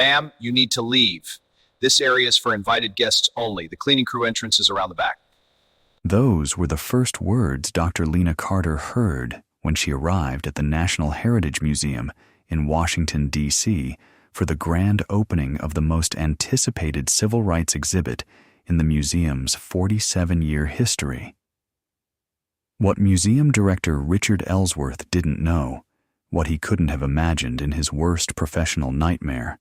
Ma'am, you need to leave. This area is for invited guests only. The cleaning crew entrance is around the back. Those were the first words Dr. Lena Carter heard when she arrived at the National Heritage Museum in Washington, D.C., for the grand opening of the most anticipated civil rights exhibit in the museum's 47-year history. What museum director Richard Ellsworth didn't know, what he couldn't have imagined in his worst professional nightmare,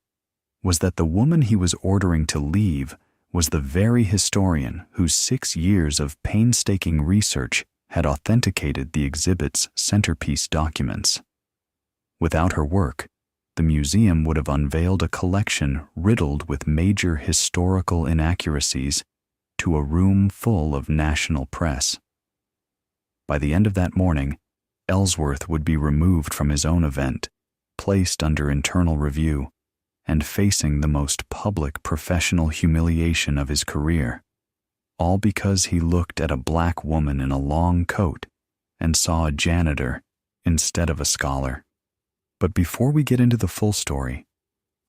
was that the woman he was ordering to leave was the very historian whose 6 years of painstaking research had authenticated the exhibit's centerpiece documents. Without her work, the museum would have unveiled a collection riddled with major historical inaccuracies to a room full of national press. By the end of that morning, Ellsworth would be removed from his own event, placed under internal review, and facing the most public professional humiliation of his career, all because he looked at a black woman in a long coat and saw a janitor instead of a scholar. But before we get into the full story,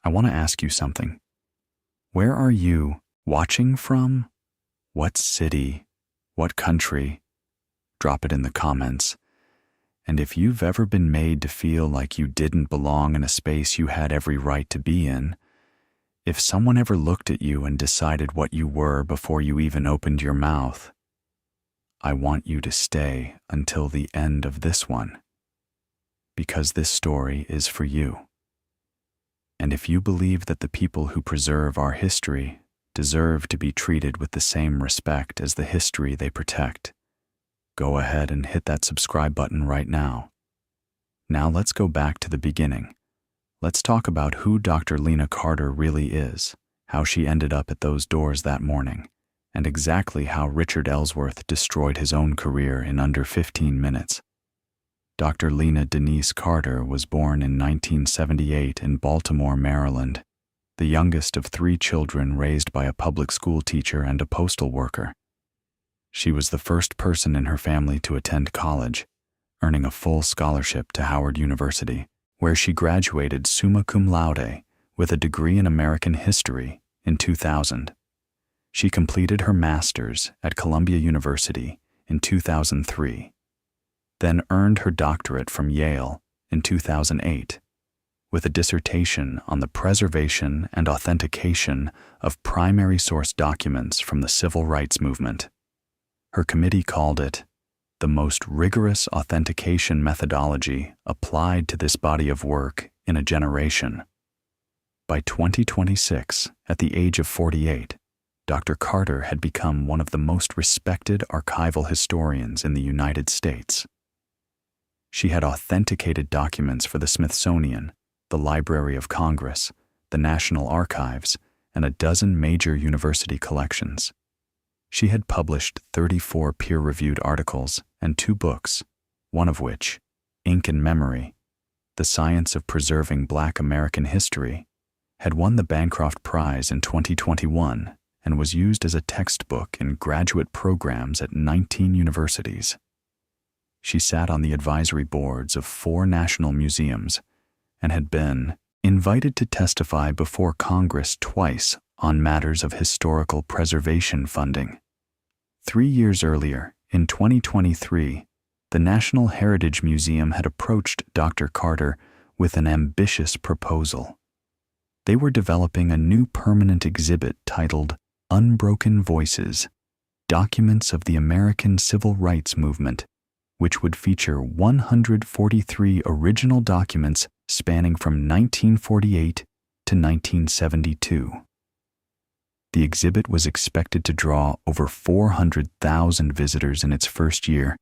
I want to ask you something. Where are you watching from? What city? What country? Drop it in the comments. And if you've ever been made to feel like you didn't belong in a space you had every right to be in, if someone ever looked at you and decided what you were before you even opened your mouth, I want you to stay until the end of this one, because this story is for you. And if you believe that the people who preserve our history deserve to be treated with the same respect as the history they protect, go ahead and hit that subscribe button right now. Now let's go back to the beginning. Let's talk about who Dr. Lena Carter really is, how she ended up at those doors that morning, and exactly how Richard Ellsworth destroyed his own career in under 15 minutes. Dr. Lena Denise Carter was born in 1978 in Baltimore, Maryland, the youngest of 3 children raised by a public school teacher and a postal worker. She was the first person in her family to attend college, earning a full scholarship to Howard University, where she graduated summa cum laude with a degree in American history in 2000. She completed her master's at Columbia University in 2003, then earned her doctorate from Yale in 2008, with a dissertation on the preservation and authentication of primary source documents from the civil rights movement. Her committee called it the most rigorous authentication methodology applied to this body of work in a generation. By 2026, at the age of 48, Dr. Carter had become one of the most respected archival historians in the United States. She had authenticated documents for the Smithsonian, the Library of Congress, the National Archives, and a dozen major university collections. She had published 34 peer-reviewed articles and 2 books, one of which, Ink and Memory, The Science of Preserving Black American History, had won the Bancroft Prize in 2021 and was used as a textbook in graduate programs at 19 universities. She sat on the advisory boards of 4 national museums and had been invited to testify before Congress twice on matters of historical preservation funding. 3 years earlier, in 2023, the National Heritage Museum had approached Dr. Carter with an ambitious proposal. They were developing a new permanent exhibit titled Unbroken Voices, Documents of the American Civil Rights Movement, which would feature 143 original documents spanning from 1948 to 1972. The exhibit was expected to draw over 400,000 visitors in its first year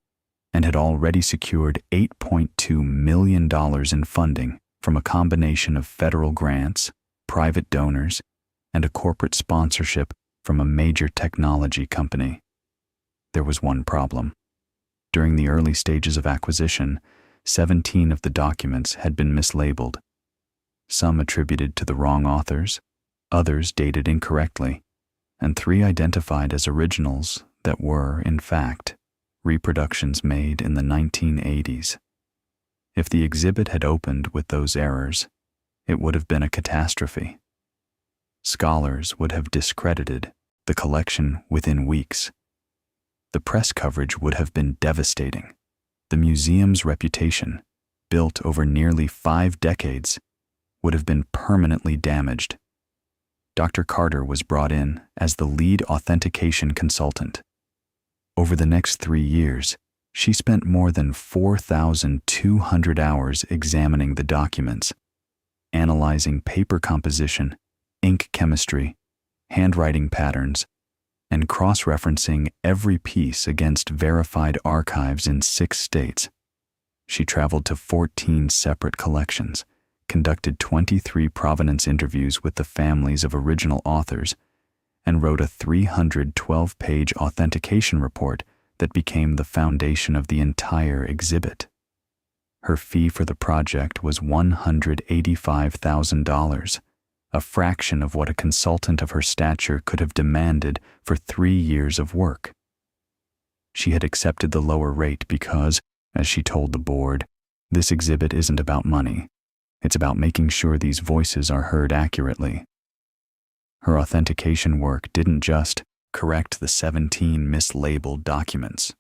and had already secured $8.2 million in funding from a combination of federal grants, private donors, and a corporate sponsorship from a major technology company. There was one problem. During the early stages of acquisition, 17 of the documents had been mislabeled, some attributed to the wrong authors, others dated incorrectly, and 3 identified as originals that were, in fact, reproductions made in the 1980s. If the exhibit had opened with those errors, it would have been a catastrophe, Scholars would have discredited the collection within weeks. The press coverage would have been devastating. The museum's reputation, built over nearly 5 decades, would have been permanently damaged. Dr. Carter was brought in as the lead authentication consultant. Over the next 3 years, she spent more than 4,200 hours examining the documents, analyzing paper composition, ink chemistry, handwriting patterns, and cross-referencing every piece against verified archives in 6 states. She traveled to 14 separate collections, conducted 23 provenance interviews with the families of original authors, and wrote a 312-page authentication report that became the foundation of the entire exhibit. Her fee for the project was $185,000, a fraction of what a consultant of her stature could have demanded for 3 years of work. She had accepted the lower rate because, as she told the board, this exhibit isn't about money. It's about making sure these voices are heard accurately. Her authentication work didn't just correct the 17 mislabeled documents.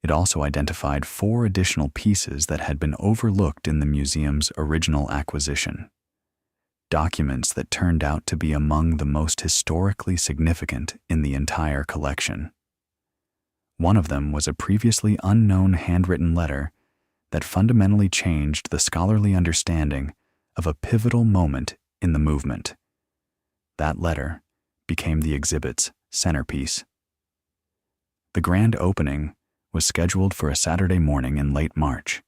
It also identified 4 additional pieces that had been overlooked in the museum's original acquisition. Documents that turned out to be among the most historically significant in the entire collection. One of them was a previously unknown handwritten letter that fundamentally changed the scholarly understanding of a pivotal moment in the movement. That letter became the exhibit's centerpiece. The grand opening was scheduled for a Saturday morning in late March.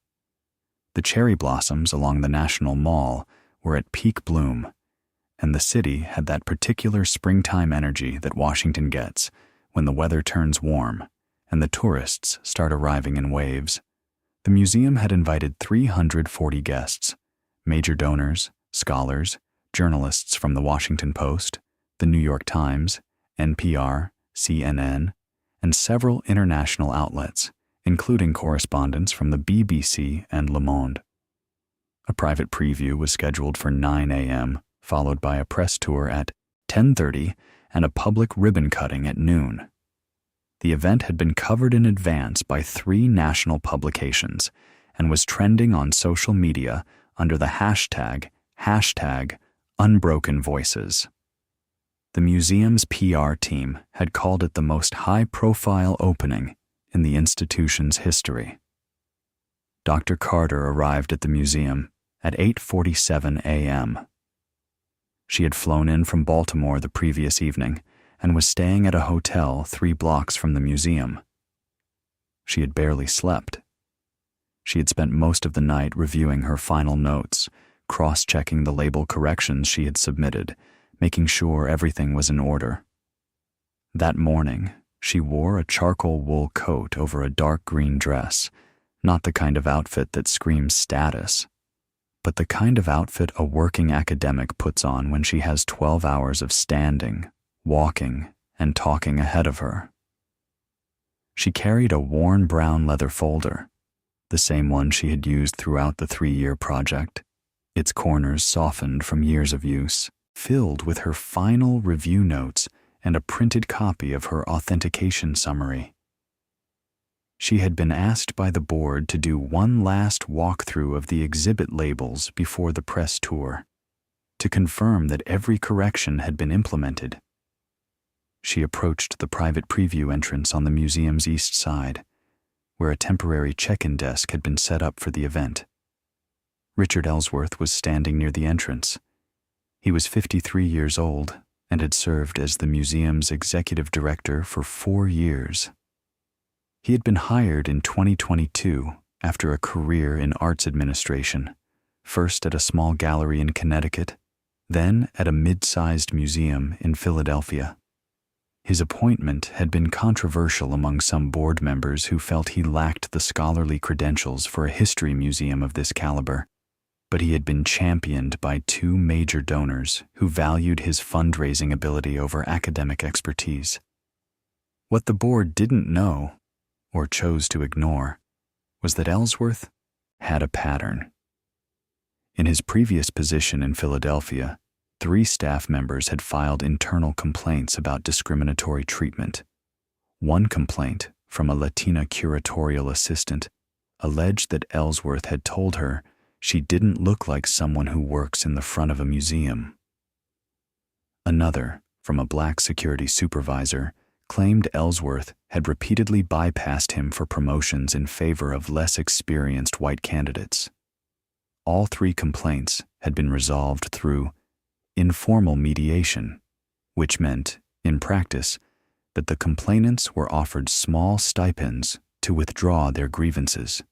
The cherry blossoms along the National Mall were at peak bloom, and the city had that particular springtime energy that Washington gets when the weather turns warm and the tourists start arriving in waves. The museum had invited 340 guests, major donors, scholars, journalists from the Washington Post, the New York Times, NPR, CNN, and several international outlets, including correspondents from the BBC and Le Monde. A private preview was scheduled for 9 a.m., followed by a press tour at 10:30 and a public ribbon cutting at noon. The event had been covered in advance by 3 national publications and was trending on social media under the hashtag Unbroken Voices. The museum's PR team had called it the most high-profile opening in the institution's history. Dr. Carter arrived at the museum at 8:47 a.m. She had flown in from Baltimore the previous evening and was staying at a hotel 3 blocks from the museum. She had barely slept. She had spent most of the night reviewing her final notes, cross-checking the label corrections she had submitted, making sure everything was in order. That morning, she wore a charcoal wool coat over a dark green dress, not the kind of outfit that screams status, but the kind of outfit a working academic puts on when she has 12 hours of standing, walking, and talking ahead of her. She carried a worn brown leather folder, the same one she had used throughout the 3-year project, its corners softened from years of use, filled with her final review notes and a printed copy of her authentication summary. She had been asked by the board to do one last walkthrough of the exhibit labels before the press tour, to confirm that every correction had been implemented. She approached the private preview entrance on the museum's east side, where a temporary check-in desk had been set up for the event. Richard Ellsworth was standing near the entrance. He was 53 years old and had served as the museum's executive director for 4 years. He had been hired in 2022 after a career in arts administration, first at a small gallery in Connecticut, then at a mid-sized museum in Philadelphia. His appointment had been controversial among some board members who felt he lacked the scholarly credentials for a history museum of this caliber, but he had been championed by 2 major donors who valued his fundraising ability over academic expertise. What the board didn't know, or chose to ignore, was that Ellsworth had a pattern. In his previous position in Philadelphia, 3 staff members had filed internal complaints about discriminatory treatment. One complaint, from a Latina curatorial assistant, alleged that Ellsworth had told her she didn't look like someone who works in the front of a museum. Another, from a black security supervisor, claimed Ellsworth had repeatedly bypassed him for promotions in favor of less experienced white candidates. All 3 complaints had been resolved through informal mediation, which meant, in practice, that the complainants were offered small stipends to withdraw their grievances.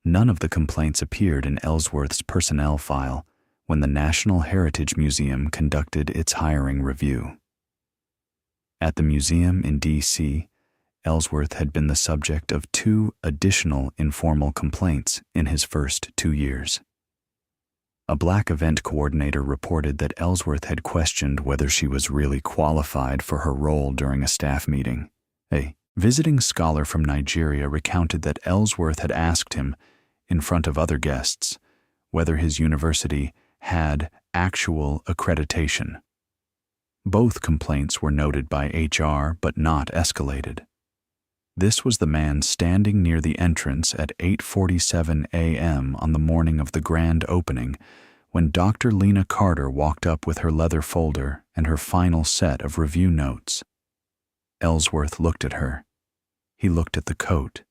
None of the complaints appeared in Ellsworth's personnel file when the National Heritage Museum conducted its hiring review. At the museum in D.C., Ellsworth had been the subject of 2 additional informal complaints in his first 2 years. A black event coordinator reported that Ellsworth had questioned whether she was really qualified for her role during a staff meeting. A visiting scholar from Nigeria recounted that Ellsworth had asked him, in front of other guests, whether his university had actual accreditation. Both complaints were noted by HR but not escalated. This was the man standing near the entrance at 8:47 a.m. on the morning of the grand opening when Dr. Lena Carter walked up with her leather folder and her final set of review notes. Ellsworth looked at her. He looked at the coat.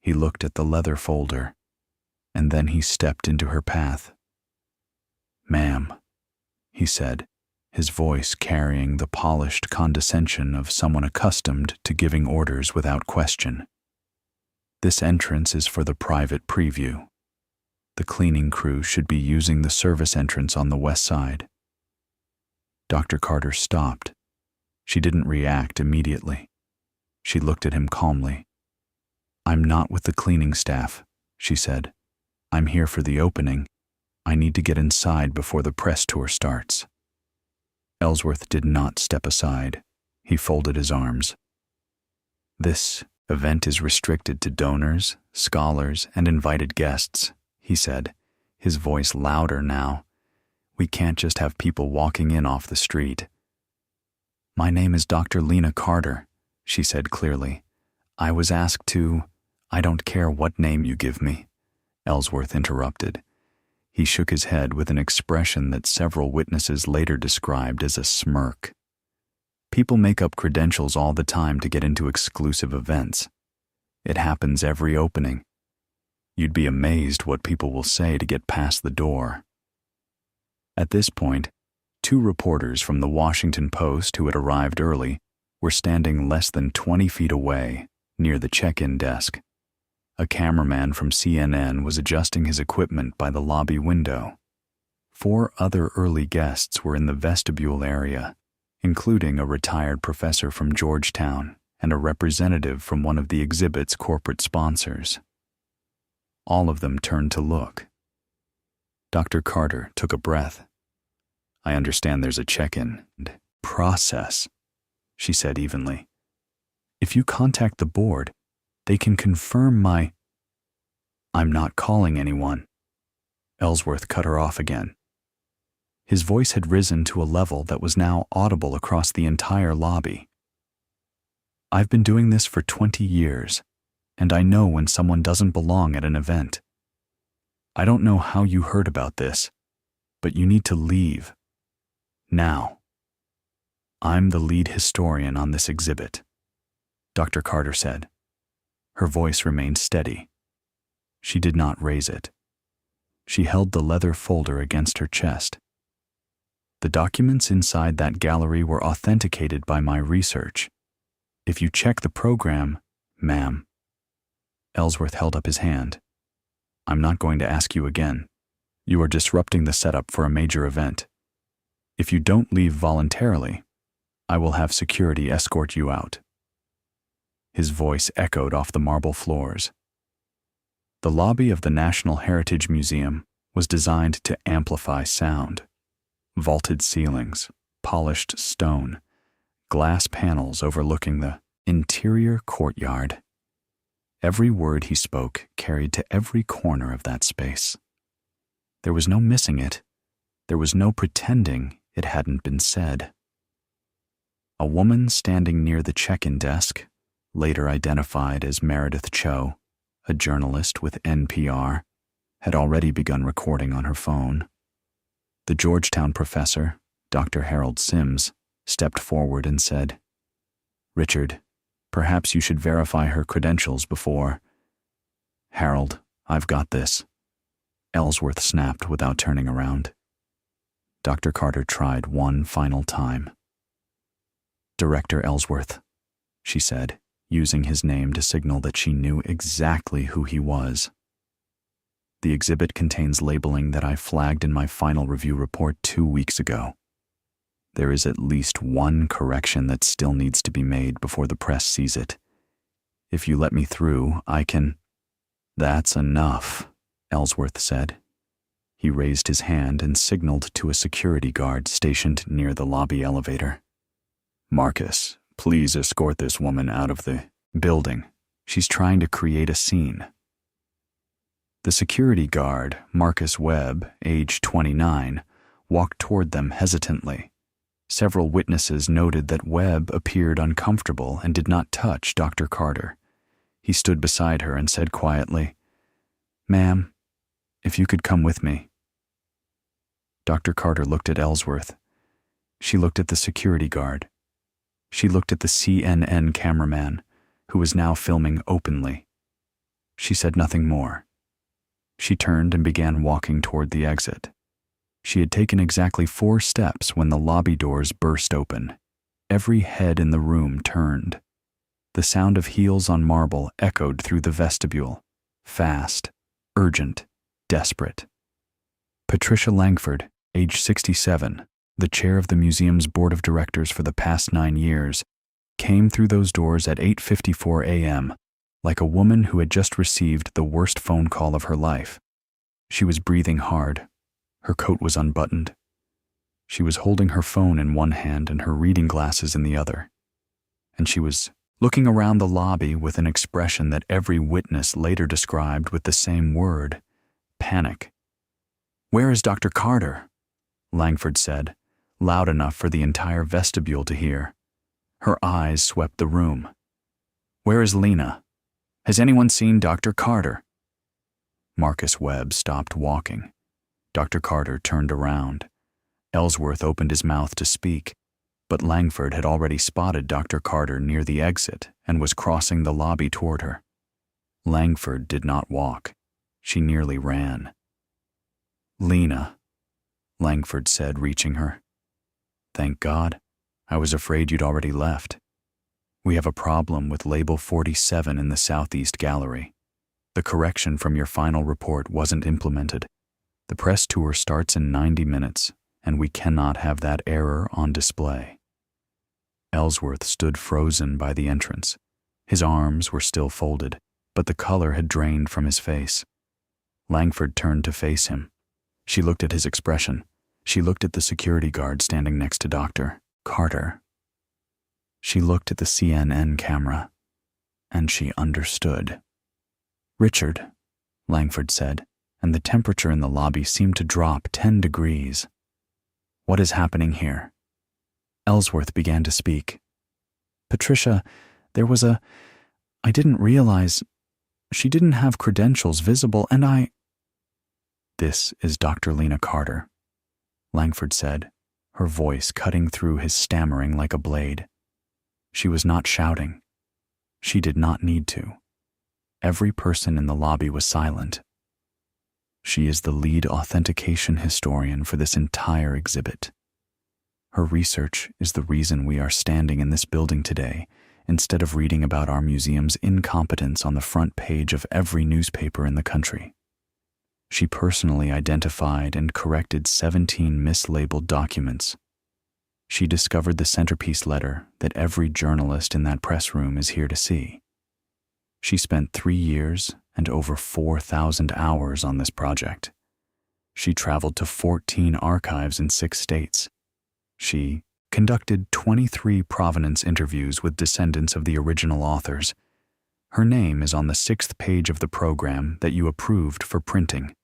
He looked at the leather folder. And then he stepped into her path. "Ma'am," he said, his voice carrying the polished condescension of someone accustomed to giving orders without question. "This entrance is for the private preview. The cleaning crew should be using the service entrance on the west side." Dr. Carter stopped. She didn't react immediately. She looked at him calmly. "I'm not with the cleaning staff," she said. "I'm here for the opening. I need to get inside before the press tour starts." Ellsworth did not step aside. He folded his arms. "This event is restricted to donors, scholars, and invited guests," he said, his voice louder now. "We can't just have people walking in off the street." "My name is Dr. Lena Carter," she said clearly. "I was asked to—" "I don't care what name you give me," Ellsworth interrupted. He shook his head with an expression that several witnesses later described as a smirk. "People make up credentials all the time to get into exclusive events. It happens every opening. You'd be amazed what people will say to get past the door." At this point, 2 reporters from the Washington Post who had arrived early were standing less than 20 feet away, near the check-in desk. A cameraman from CNN was adjusting his equipment by the lobby window. 4 other early guests were in the vestibule area, including a retired professor from Georgetown and a representative from one of the exhibit's corporate sponsors. All of them turned to look. Dr. Carter took a breath. "I understand there's a check-in process," she said evenly. "If you contact the board, they can confirm my—" "I'm not calling anyone." Ellsworth cut her off again. His voice had risen to a level that was now audible across the entire lobby. "I've been doing this for 20 years, and I know when someone doesn't belong at an event. I don't know how you heard about this, but you need to leave. Now. I'm the lead historian on this exhibit," Dr. Carter said. Her voice remained steady. She did not raise it. She held the leather folder against her chest. "The documents inside that gallery were authenticated by my research. If you check the program, ma'am." Ellsworth held up his hand. "I'm not going to ask you again. You are disrupting the setup for a major event. If you don't leave voluntarily, I will have security escort you out." His voice echoed off the marble floors. The lobby of the National Heritage Museum was designed to amplify sound. Vaulted ceilings, polished stone, glass panels overlooking the interior courtyard. Every word he spoke carried to every corner of that space. There was no missing it, There was no pretending it hadn't been said. A woman standing near the check-in desk, later identified as Meredith Cho, a journalist with NPR, had already begun recording on her phone. The Georgetown professor, Dr. Harold Sims, stepped forward and said, "Richard, perhaps you should verify her credentials before—" "Harold, I've got this," Ellsworth snapped without turning around. Dr. Carter tried one final time. "Director Ellsworth," she said, using his name to signal that she knew exactly who he was. "The exhibit contains labeling that I flagged in my final review report 2 weeks ago. There is at least one correction that still needs to be made before the press sees it. If you let me through, I can—" "That's enough," Ellsworth said. He raised his hand and signaled to a security guard stationed near the lobby elevator. "Marcus, please escort this woman out of the building. She's trying to create a scene." The security guard, Marcus Webb, age 29, walked toward them hesitantly. Several witnesses noted that Webb appeared uncomfortable and did not touch Dr. Carter. He stood beside her and said quietly, "Ma'am, if you could come with me." Dr. Carter looked at Ellsworth. She looked at the security guard. She looked at the CNN cameraman, who was now filming openly. She said nothing more. She turned and began walking toward the exit. She had taken exactly 4 steps when the lobby doors burst open. Every head in the room turned. The sound of heels on marble echoed through the vestibule, fast, urgent, desperate. Patricia Langford, age 67, the chair of the museum's board of directors for the past 9 years, came through those doors at 8:54 a.m., like a woman who had just received the worst phone call of her life. She was breathing hard. Her coat was unbuttoned. She was holding her phone in one hand and her reading glasses in the other. And she was looking around the lobby with an expression that every witness later described with the same word, panic. "Where is Dr. Carter?" Langford said, loud enough for the entire vestibule to hear. Her eyes swept the room. "Where is Lena? Has anyone seen Dr. Carter?" Marcus Webb stopped walking. Dr. Carter turned around. Ellsworth opened his mouth to speak, but Langford had already spotted Dr. Carter near the exit and was crossing the lobby toward her. Langford did not walk. She nearly ran. "Lena," Langford said, reaching her. "Thank God. I was afraid you'd already left. We have a problem with label 47 in the Southeast Gallery. The correction from your final report wasn't implemented. The press tour starts in 90 minutes, and we cannot have that error on display." Ellsworth stood frozen by the entrance. His arms were still folded, but the color had drained from his face. Langford turned to face him. She looked at his expression. She looked at the security guard standing next to Dr. Carter. She looked at the CNN camera, and she understood. "Richard," Langford said, and the temperature in the lobby seemed to drop 10 degrees. "What is happening here?" Ellsworth began to speak. "Patricia, there was I didn't realize. She didn't have credentials visible, and I—" "This is Dr. Lena Carter," Langford said, her voice cutting through his stammering like a blade. She was not shouting. She did not need to. Every person in the lobby was silent. "She is the lead authentication historian for this entire exhibit. Her research is the reason we are standing in this building today, instead of reading about our museum's incompetence on the front page of every newspaper in the country. She personally identified and corrected 17 mislabeled documents. She discovered the centerpiece letter that every journalist in that press room is here to see. She spent 3 years and over 4,000 hours on this project. She traveled to 14 archives in 6 states. She conducted 23 provenance interviews with descendants of the original authors. Her name is on the 6th page of the program that you approved for printing.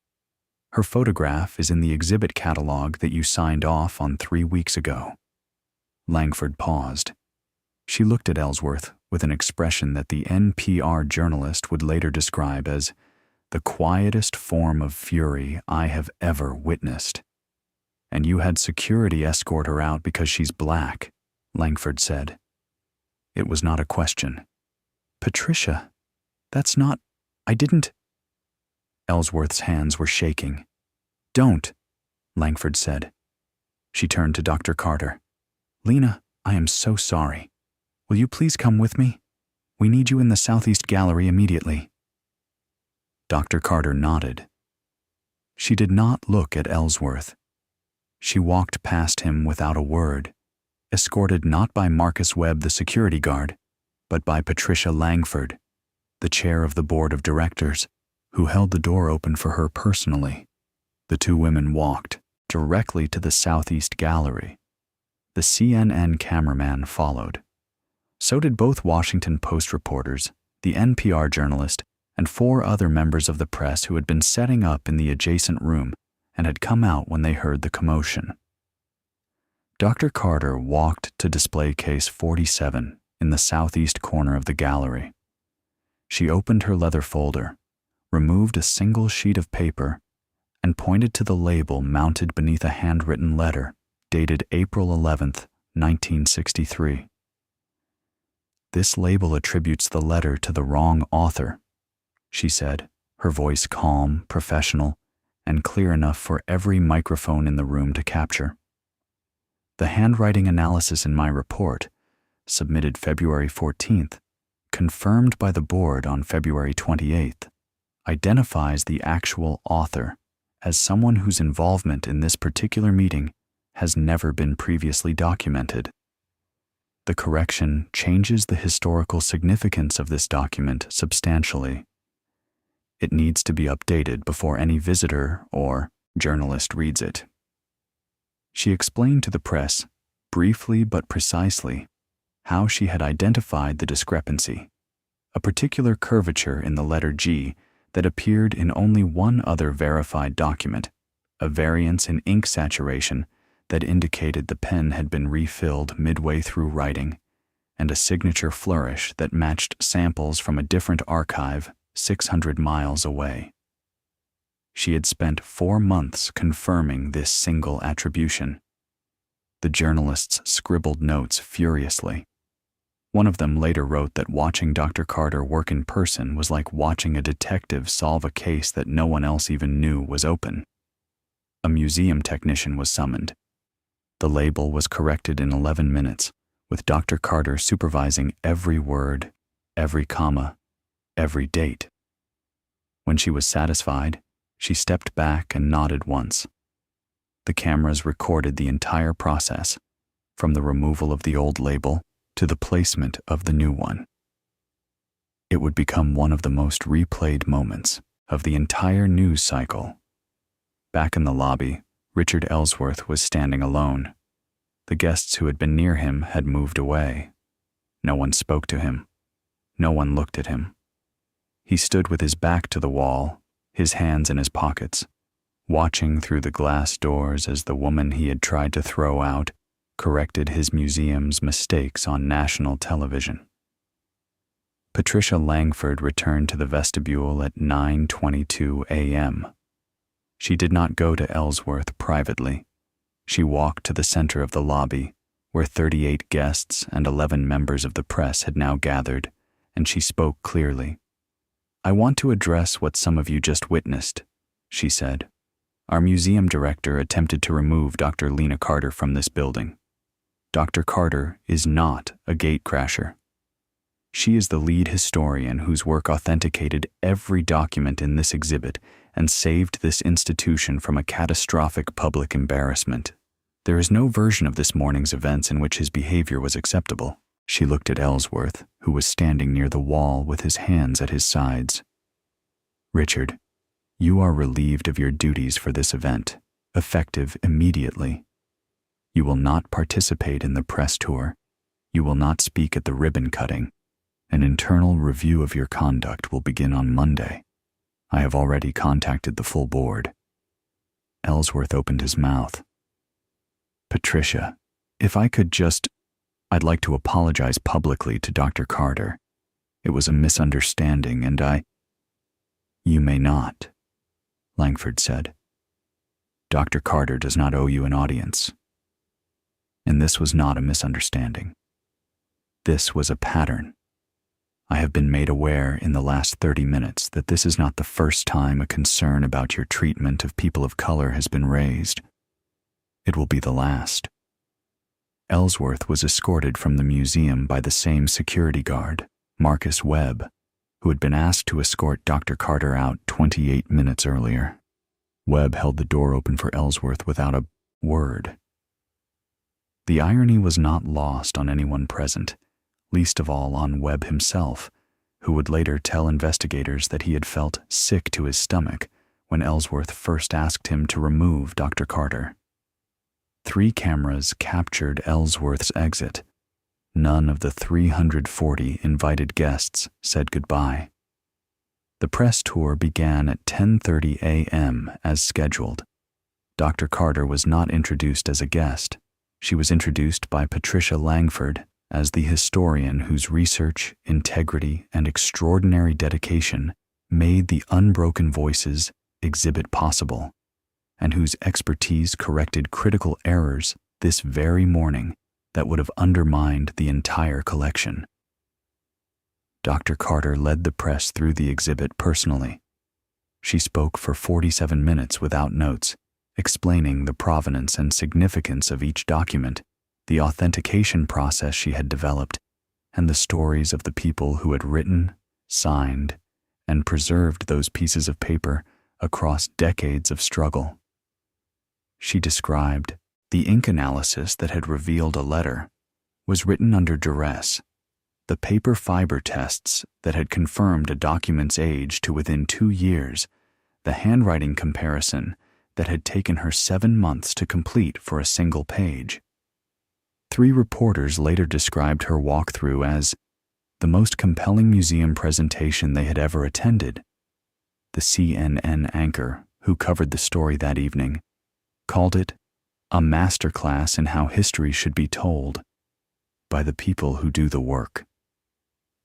Her photograph is in the exhibit catalog that you signed off on 3 weeks ago." Langford paused. She looked at Ellsworth with an expression that the NPR journalist would later describe as the quietest form of fury I have ever witnessed. "And you had security escort her out because she's black," Langford said. It was not a question. "Patricia, that's not... I didn't..." Ellsworth's hands were shaking. "Don't," Langford said. She turned to Dr. Carter. "Lena, I am so sorry. Will you please come with me? We need you in the Southeast Gallery immediately." Dr. Carter nodded. She did not look at Ellsworth. She walked past him without a word, escorted not by Marcus Webb, the security guard, but by Patricia Langford, the chair of the board of directors, who held the door open for her personally. The two women walked directly to the Southeast Gallery. The CNN cameraman followed. So did both Washington Post reporters, the NPR journalist, and 4 other members of the press who had been setting up in the adjacent room and had come out when they heard the commotion. Dr. Carter walked to display case 47 in the southeast corner of the gallery. She opened her leather folder, removed a single sheet of paper, and pointed to the label mounted beneath a handwritten letter dated April 11th, 1963. "This label attributes the letter to the wrong author," she said, her voice calm, professional, and clear enough for every microphone in the room to capture. "The handwriting analysis in my report, submitted February 14th, confirmed by the board on February 28th, identifies the actual author as someone whose involvement in this particular meeting has never been previously documented. The correction changes the historical significance of this document substantially. It needs to be updated before any visitor or journalist reads it." She explained to the press, briefly but precisely, how she had identified the discrepancy, a particular curvature in the letter G that appeared in only one other verified document, a variance in ink saturation that indicated the pen had been refilled midway through writing, and a signature flourish that matched samples from a different archive 600 miles away. She had spent 4 months confirming this single attribution. The journalists scribbled notes furiously. One of them later wrote that watching Dr. Carter work in person was like watching a detective solve a case that no one else even knew was open. A museum technician was summoned. The label was corrected in 11 minutes, with Dr. Carter supervising every word, every comma, every date. When she was satisfied, she stepped back and nodded once. The cameras recorded the entire process, from the removal of the old label to the placement of the new one. It would become one of the most replayed moments of the entire news cycle. Back in the lobby, Richard Ellsworth was standing alone. The guests who had been near him had moved away. No one spoke to him. No one looked at him. He stood with his back to the wall, his hands in his pockets, watching through the glass doors as the woman he had tried to throw out corrected his museum's mistakes on national television. Patricia Langford returned to the vestibule at 9:22 a.m. She did not go to Ellsworth privately. She walked to the center of the lobby, where 38 guests and 11 members of the press had now gathered, and she spoke clearly. "I want to address what some of you just witnessed," she said. "Our museum director attempted to remove Dr. Lena Carter from this building. Dr. Carter is not a gatecrasher. She is the lead historian whose work authenticated every document in this exhibit and saved this institution from a catastrophic public embarrassment. There is no version of this morning's events in which his behavior was acceptable." She looked at Ellsworth, who was standing near the wall with his hands at his sides. "Richard, you are relieved of your duties for this event, effective immediately. You will not participate in the press tour. You will not speak at the ribbon cutting. An internal review of your conduct will begin on Monday. I have already contacted the full board. Ellsworth opened his mouth. Patricia, if I could I'd like to apologize publicly to Dr. Carter. It was a misunderstanding and You may not, Langford said. Dr. Carter does not owe you an audience. And this was not a misunderstanding. This was a pattern. I have been made aware in the last 30 minutes that this is not the first time a concern about your treatment of people of color has been raised. It will be the last. Ellsworth was escorted from the museum by the same security guard, Marcus Webb, who had been asked to escort Dr. Carter out 28 minutes earlier. Webb held the door open for Ellsworth without a word. The irony was not lost on anyone present, least of all on Webb himself, who would later tell investigators that he had felt sick to his stomach when Ellsworth first asked him to remove Dr. Carter. 3 cameras captured Ellsworth's exit. None of the 340 invited guests said goodbye. The press tour began at 10:30 a.m. as scheduled. Dr. Carter was not introduced as a guest. She was introduced by Patricia Langford as the historian whose research, integrity, and extraordinary dedication made the Unbroken Voices exhibit possible, and whose expertise corrected critical errors this very morning that would have undermined the entire collection. Dr. Carter led the press through the exhibit personally. She spoke for 47 minutes without notes, explaining the provenance and significance of each document, the authentication process she had developed, and the stories of the people who had written, signed, and preserved those pieces of paper across decades of struggle. She described the ink analysis that had revealed a letter was written under duress, the paper fiber tests that had confirmed a document's age to within 2 years, the handwriting comparison that had taken her 7 months to complete for a single page. 3 reporters later described her walkthrough as the most compelling museum presentation they had ever attended. The CNN anchor, who covered the story that evening, called it a masterclass in how history should be told by the people who do the work.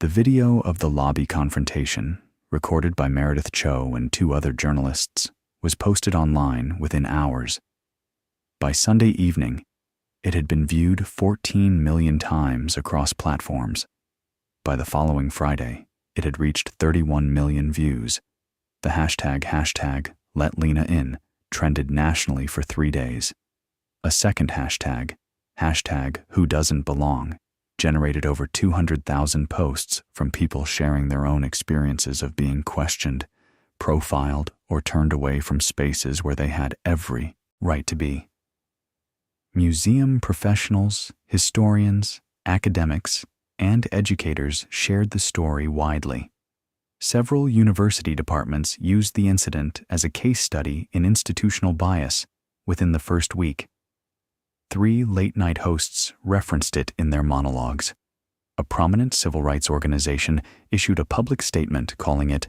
The video of the lobby confrontation, recorded by Meredith Cho and 2 other journalists, was posted online within hours. By Sunday evening, it had been viewed 14 million times across platforms. By the following Friday, it had reached 31 million views. The hashtag #LetLenaIn trended nationally for 3 days. A second hashtag #WhoDoesn'tBelong, generated over 200,000 posts from people sharing their own experiences of being questioned, profiled, or turned away from spaces where they had every right to be. Museum professionals, historians, academics, and educators shared the story widely. Several university departments used the incident as a case study in institutional bias within the first week. 3 late-night hosts referenced it in their monologues. A prominent civil rights organization issued a public statement calling it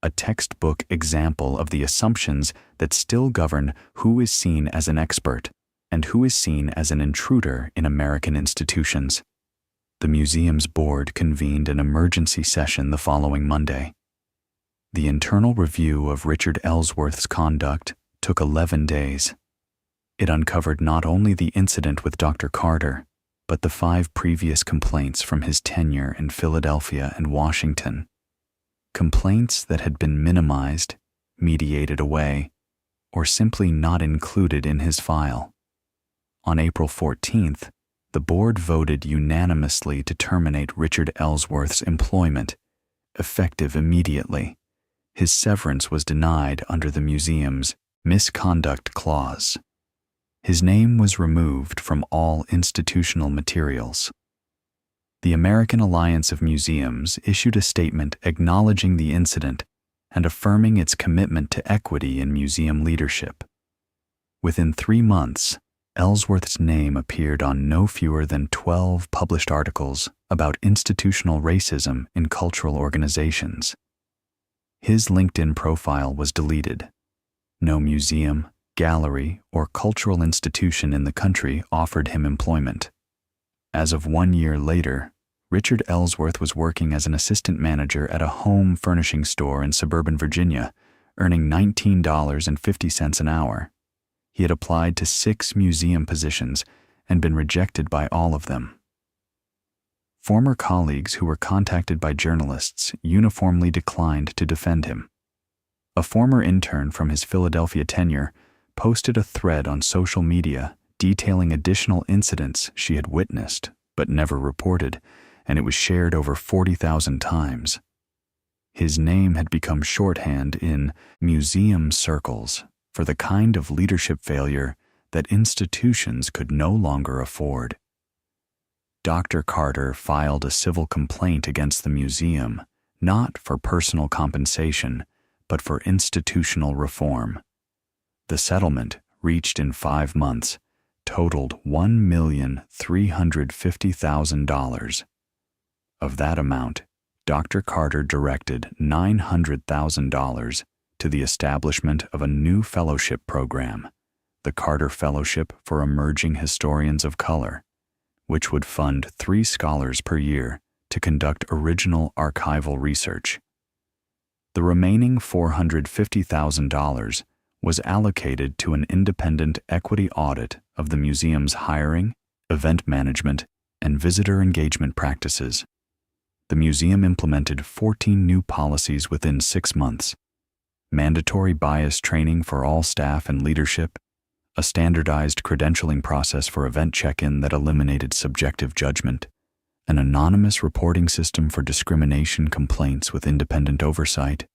a textbook example of the assumptions that still govern who is seen as an expert and who is seen as an intruder in American institutions. The museum's board convened an emergency session the following Monday. The internal review of Richard Ellsworth's conduct took 11 days. It uncovered not only the incident with Dr. Carter, but the 5 previous complaints from his tenure in Philadelphia and Washington. Complaints that had been minimized, mediated away, or simply not included in his file. On April 14th, the board voted unanimously to terminate Richard Ellsworth's employment, effective immediately. His severance was denied under the museum's misconduct clause. His name was removed from all institutional materials. The American Alliance of Museums issued a statement acknowledging the incident and affirming its commitment to equity in museum leadership. Within 3 months, Ellsworth's name appeared on no fewer than 12 published articles about institutional racism in cultural organizations. His LinkedIn profile was deleted. No museum, gallery, or cultural institution in the country offered him employment. As of 1 year later, Richard Ellsworth was working as an assistant manager at a home furnishing store in suburban Virginia, earning $19.50 an hour. He had applied to 6 museum positions and been rejected by all of them. Former colleagues who were contacted by journalists uniformly declined to defend him. A former intern from his Philadelphia tenure posted a thread on social media detailing additional incidents she had witnessed but never reported, and it was shared over 40,000 times. His name had become shorthand in museum circles for the kind of leadership failure that institutions could no longer afford. Dr. Carter filed a civil complaint against the museum, not for personal compensation, but for institutional reform. The settlement, reached in 5 months, totaled $1,350,000. Of that amount, Dr. Carter directed $900,000 to the establishment of a new fellowship program, the Carter Fellowship for Emerging Historians of Color, which would fund 3 scholars per year to conduct original archival research. The remaining $450,000 was allocated to an independent equity audit of the museum's hiring, event management, and visitor engagement practices. The museum implemented 14 new policies within 6 months: mandatory bias training for all staff and leadership, a standardized credentialing process for event check-in that eliminated subjective judgment, an anonymous reporting system for discrimination complaints with independent oversight,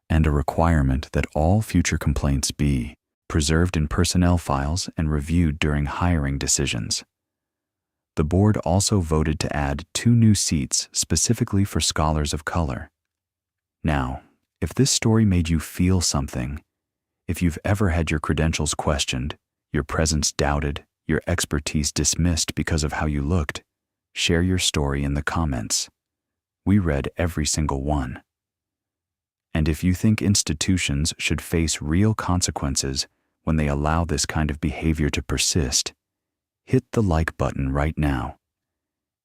and a requirement that all future complaints be preserved in personnel files and reviewed during hiring decisions. The board also voted to add 2 new seats specifically for scholars of color. Now, if this story made you feel something, if you've ever had your credentials questioned, your presence doubted, your expertise dismissed because of how you looked, share your story in the comments. We read every single one. And if you think institutions should face real consequences when they allow this kind of behavior to persist, hit the like button right now.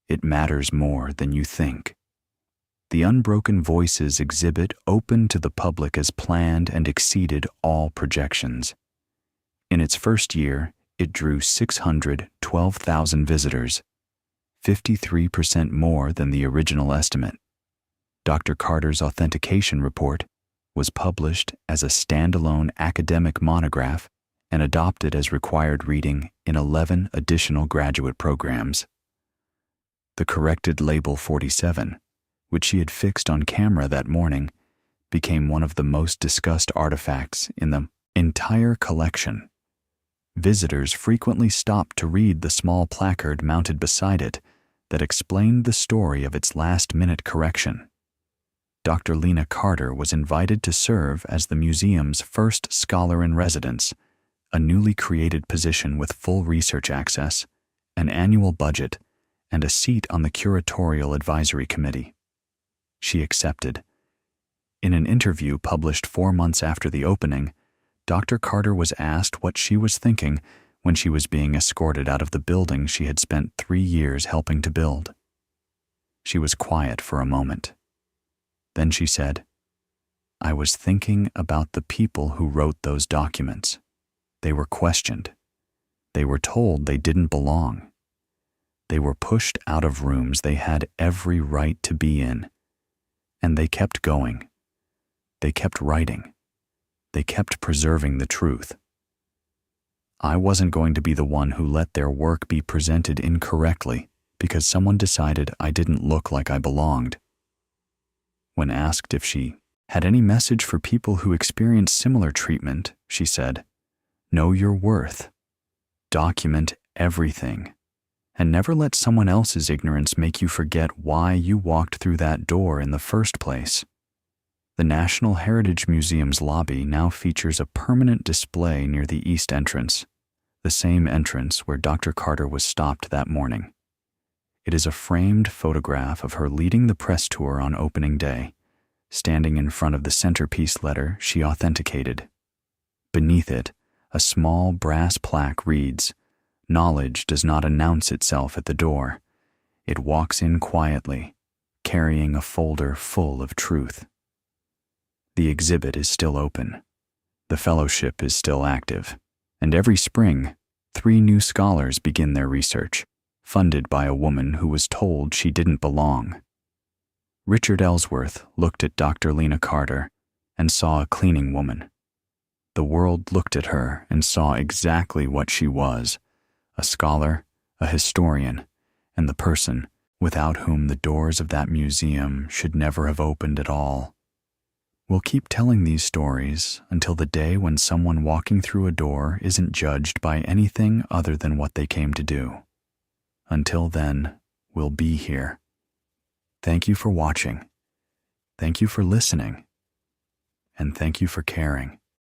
It matters more than you think. The Unbroken Voices exhibit opened to the public as planned and exceeded all projections. In its first year, it drew 612,000 visitors, 53% more than the original estimate. Dr. Carter's authentication report was published as a standalone academic monograph and adopted as required reading in 11 additional graduate programs. The corrected label 47, which she had fixed on camera that morning, became one of the most discussed artifacts in the entire collection. Visitors frequently stopped to read the small placard mounted beside it that explained the story of its last-minute correction. Dr. Lena Carter was invited to serve as the museum's first scholar-in-residence, a newly created position with full research access, an annual budget, and a seat on the curatorial advisory committee. She accepted. In an interview published 4 months after the opening, Dr. Carter was asked what she was thinking when she was being escorted out of the building she had spent 3 years helping to build. She was quiet for a moment. Then she said, "I was thinking about the people who wrote those documents. They were questioned. They were told they didn't belong. They were pushed out of rooms they had every right to be in. And they kept going. They kept writing. They kept preserving the truth. I wasn't going to be the one who let their work be presented incorrectly because someone decided I didn't look like I belonged." When asked if she had any message for people who experienced similar treatment, she said, "Know your worth. Document everything. And never let someone else's ignorance make you forget why you walked through that door in the first place." The National Heritage Museum's lobby now features a permanent display near the east entrance, the same entrance where Dr. Carter was stopped that morning. It is a framed photograph of her leading the press tour on opening day, standing in front of the centerpiece letter she authenticated. Beneath it, A small brass plaque reads, "Knowledge does not announce itself at the door. It walks in quietly, carrying a folder full of truth." The exhibit is still open. The fellowship is still active. And every spring, 3 new scholars begin their research, funded by a woman who was told she didn't belong. Richard Ellsworth looked at Dr. Lena Carter and saw a cleaning woman. The world looked at her and saw exactly what she was: a scholar, a historian, and the person without whom the doors of that museum should never have opened at all. We'll keep telling these stories until the day when someone walking through a door isn't judged by anything other than what they came to do. Until then, we'll be here. Thank you for watching. Thank you for listening. And thank you for caring.